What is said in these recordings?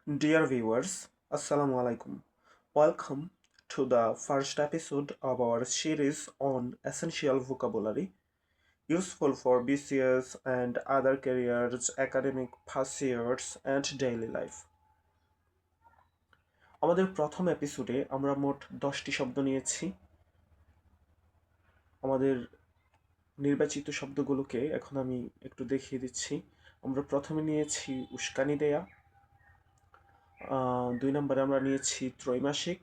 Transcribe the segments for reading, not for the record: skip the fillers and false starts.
Dear viewers, Assalamu alaikum. Welcome to the first episode of our series on essential vocabulary useful for BCS and other careers, academic pursuits and daily life. আমাদের প্রথম এপিসোডে আমরা মোট 10টি শব্দ নিয়েছি। আমাদের নির্বাচিত শব্দগুলোকে এখন আমি একটু দেখিয়ে দিচ্ছি। আমরা প্রথমে নিয়েছি উস্কানি দেয়া, 2 নম্বরে আমরা নিয়েছি ত্রৈমাসিক,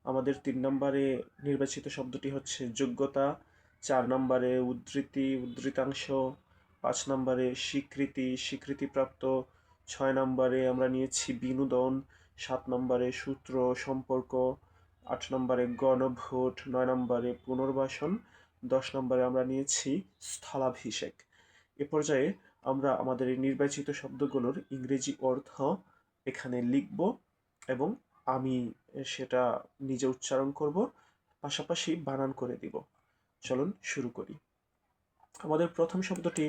আমাদের 3 নম্বরে নির্বাচিত শব্দটি হচ্ছে যোগ্যতা, 4 নম্বরে উদ্ধৃতি, উদ্ধৃতাংশ, 5 নম্বরে স্বীকৃতি, স্বীকৃতিপ্রাপ্ত, 6 নম্বরে আমরা নিয়েছি বিনোদন, 7 নম্বরে সূত্র, সম্পর্ক, 8 নম্বরে গণভোট, 9 নম্বরে পুনর্বাসন, 10 নম্বরে আমরা নিয়েছি স্থলাভিষেক। এ পর্যায়ে আমরা আমাদের এই নির্বাচিত শব্দগুলোর ইংরেজি অর্থ এখানে লিখব এবং আমি সেটা নিজে উচ্চারণ করব, পাশাপাশি বানান করে দিব। চলুন শুরু করি। আমাদের প্রথম শব্দটি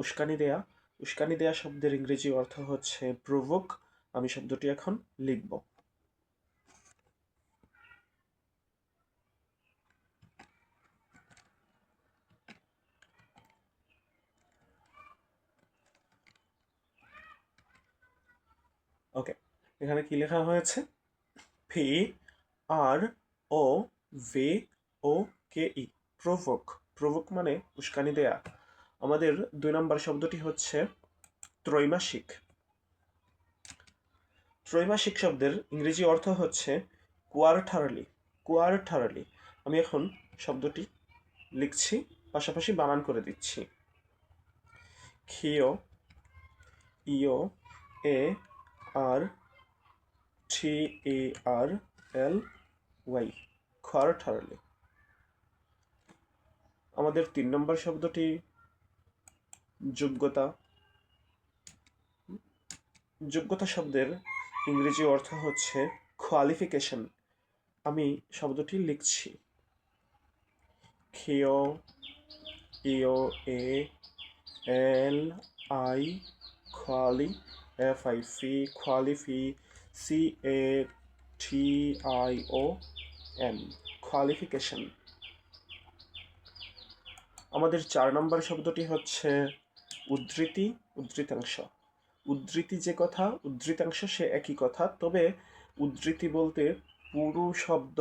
উস্কানি দেয়া। উস্কানি দেয়া শব্দের ইংরেজি অর্থ হচ্ছে প্রভোক। আমি শব্দটি এখন লিখব। ওকে, এখানে কি লেখা হয়েছে? পি আর ও ভে ও কে ই, প্রভোক। প্রভোক মানে উস্কানি দেয়া। আমাদের 2 নম্বর শব্দটি হচ্ছে ত্রৈমাসিক। ত্রৈমাসিক শব্দের ইংরেজি অর্থ হচ্ছে কোয়ার্টারলি। কোয়ার্টারলি। আমি এখন শব্দটি লিখছি, পাশাপাশি বানান করে দিচ্ছি। খিও, ইও, এ আর টি এ আর এল ওয়াই, কোয়ার্টারলি। আমাদের 3 নম্বর শব্দটি যোগ্যতা। যোগ্যতা শব্দের ইংরেজি অর্থ হচ্ছে কোয়ালিফিকেশন। আমি শব্দটি লিখছি। Q, U, A L I, quali, F I C, qualifi, C A T I O N, qualification. আমাদের 4 নম্বর শব্দটি হচ্ছে উদ্ধৃতি, উদ্ধৃতাংশ। উদ্ধৃতি যে কথা, উদ্ধৃতাংশ সে একই কথা, তবে উদ্ধৃতি বলতে পুরো শব্দ,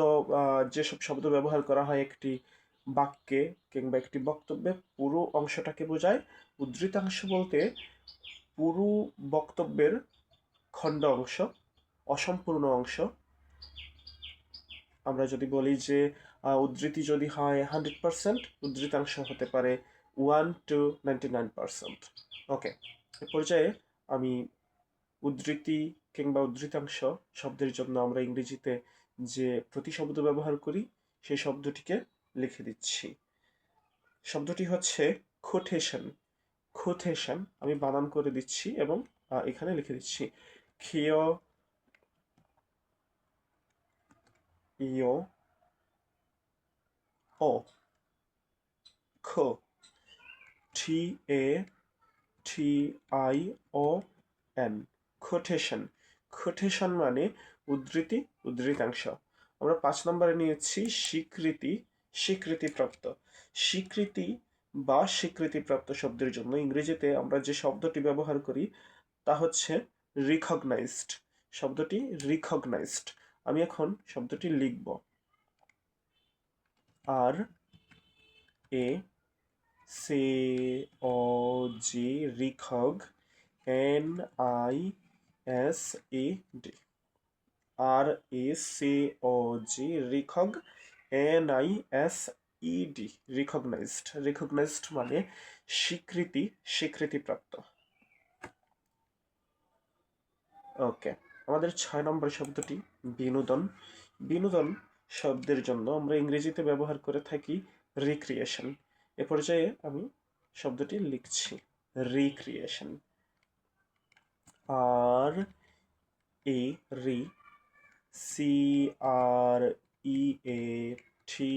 যেসব শব্দ ব্যবহার করা হয় একটি বাক্যে কিংবা একটি বক্তব্যে পুরো অংশটাকে বোঝায়। উদ্ধৃতাংশ বলতে পুরো বক্তব্যের খণ্ড অংশ, অসম্পূর্ণ অংশ। আমরা যদি বলি যে উদ্ধৃতি যদি হয় 100%, উদ্ধৃতাংশ হতে পারে 1 to 99%। ওকে, এ পর্যায়ে আমি উদ্ধৃতি কিংবা উদ্ধৃতাংশ শব্দের জন্য আমরা ইংরেজিতে যে প্রতিশব্দ ব্যবহার করি সেই শব্দটিকে লিখে দিচ্ছি। শব্দটি হচ্ছে কোটেশন। কোটেশন আমি বানান করে দিচ্ছি এবং এখানে লিখে দিচ্ছি। Q, U, O, quo, T A T I O N, quotation. Quotation মানে উদ্ধৃতি, উদ্ধৃতাংশ। আমরা 5 নম্বরে নিয়েছি স্বীকৃতি, স্বীকৃতিপ্রাপ্ত। স্বীকৃতি বা স্বীকৃতিপ্রাপ্ত শব্দের জন্য ইংরেজিতে আমরা যে শব্দটি ব্যবহার করি তা হচ্ছে রিকগনাইজড। শব্দটি রিকগনাইজড। আমি এখন শব্দটি লিখব। R E C O G, recog, N I S E D, R E C O G, recog, N I S E D, recognised. Recognised মানে স্বীকৃতি, স্বীকৃতিপ্রাপ্ত। ওকে, আমাদের 6 নম্বর শব্দটি বিনোদন। বিনোদন শব্দের জন্য আমরা ইংরেজিতে ব্যবহার করে থাকি রিক্রিয়েশন। এ পর্যায়ে আমি শব্দটি লিখছি, রিক্রিয়েশন। আর এ রি C R E A T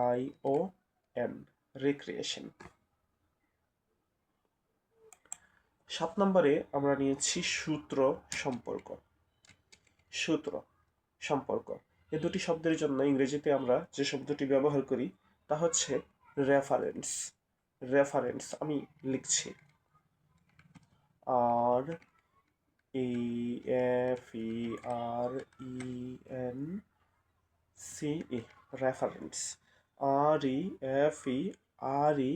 I O N, recreation. 7 নম্বরে আমরা নিয়েছি সূত্র সম্পর্ক। সূত্র সম্পর্ক এই দুটি শব্দের জন্য ইংরেজিতে আমরা যে শব্দটি ব্যবহার করি তা হচ্ছে রেফারেন্স। রেফারেন্স আমি লিখছি R E F E R E N C E reference. R E F E R E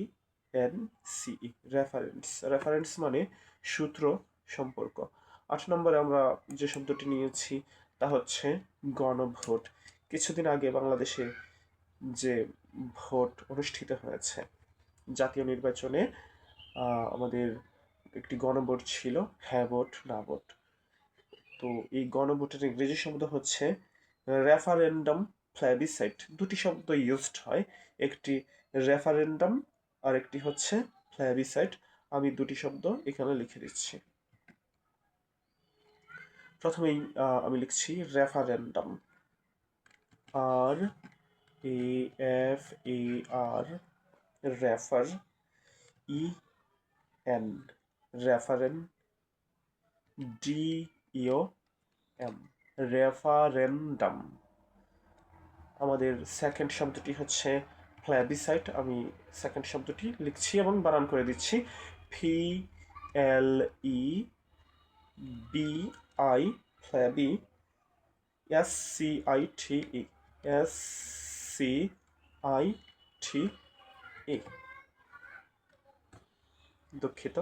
N C E reference. Reference মানে সূত্র সম্পর্ক। 8 নম্বরে আমরা যে শব্দটি নিয়েছি তা হচ্ছে গণভোট। কিছুদিন আগে বাংলাদেশে যে ভোট অনুষ্ঠিত হয়েছে জাতীয় নির্বাচনে, আমাদের একটি গণভোট ছিল, হ্যাঁ ভোট না ভোট। তো এই গণভোটের ইংরেজি শব্দ হচ্ছে রেফারেন্ডাম, প্লেবিসাইট। দুটি শব্দ ইউজড হয়, একটি রেফারেন্ডাম আর একটি হচ্ছে প্লেবিসাইট। আমি দুটি শব্দ এখানে লিখে দিচ্ছি। প্রথমেই আমি লিখছি referendum, R E F E R, refer, E N, referen, D U M, referendum. আমাদের সেকেন্ড শব্দটি হচ্ছে প্লেবিসাইট। আমি সেকেন্ড শব্দটি লিখছি এবং বানান করে দিচ্ছি। P L E B I, plebi, S C I T E, S C I T E, দুঃখিত।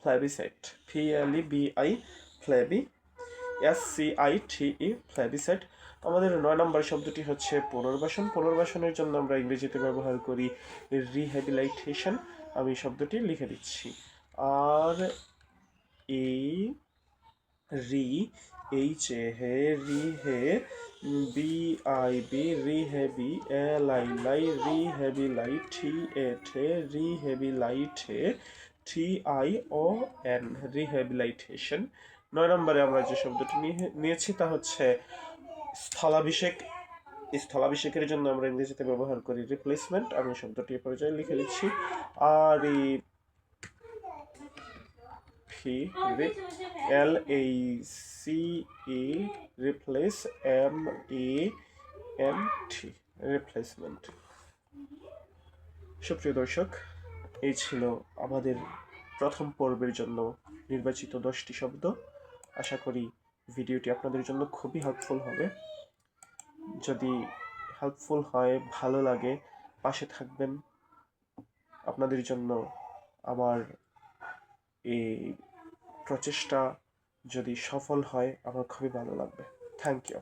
Plebiscite, P L E B I, plebi, S C I T E, plebiscite. আমাদের 9 নম্বর শব্দটি হচ্ছে পুনর্বাসন। পুনর্বাসনের জন্য আমরা ইংরেজিতে ব্যবহার করি রিহ্যাবিলিটেশন। আমি শব্দটি লিখে দিচ্ছি আর এ রি H A ha, re ha, B I bi, rehabi, L I li, rehabili A te, rehabilitate, T I O N, rehabilitation. 9 নম্বরে আমরা যে শব্দটি নিয়েছি তা হচ্ছে স্থলাভিষেক। স্থলাভিষেকের জন্য আমরা ইংরেজিতে ব্যবহার করি রিপ্লেসমেন্ট। আমি শব্দটি পর্যায়ে লিখে দিচ্ছি R E P L A C E, replace, M E N T, replacement. সুপ্রিয় দর্শক, এই ছিল আমাদের প্রথম পর্বের জন্য নির্বাচিত 10টি শব্দ। আশা করি ভিডিওটি আপনাদের জন্য খুবই হেল্পফুল হবে। যদি হেল্পফুল হয়, ভালো লাগে, পাশে থাকবেন। আপনাদের জন্য আমার এই প্রচেষ্টা যদি সফল হয় আমার খুবই ভালো লাগবে। Thank you.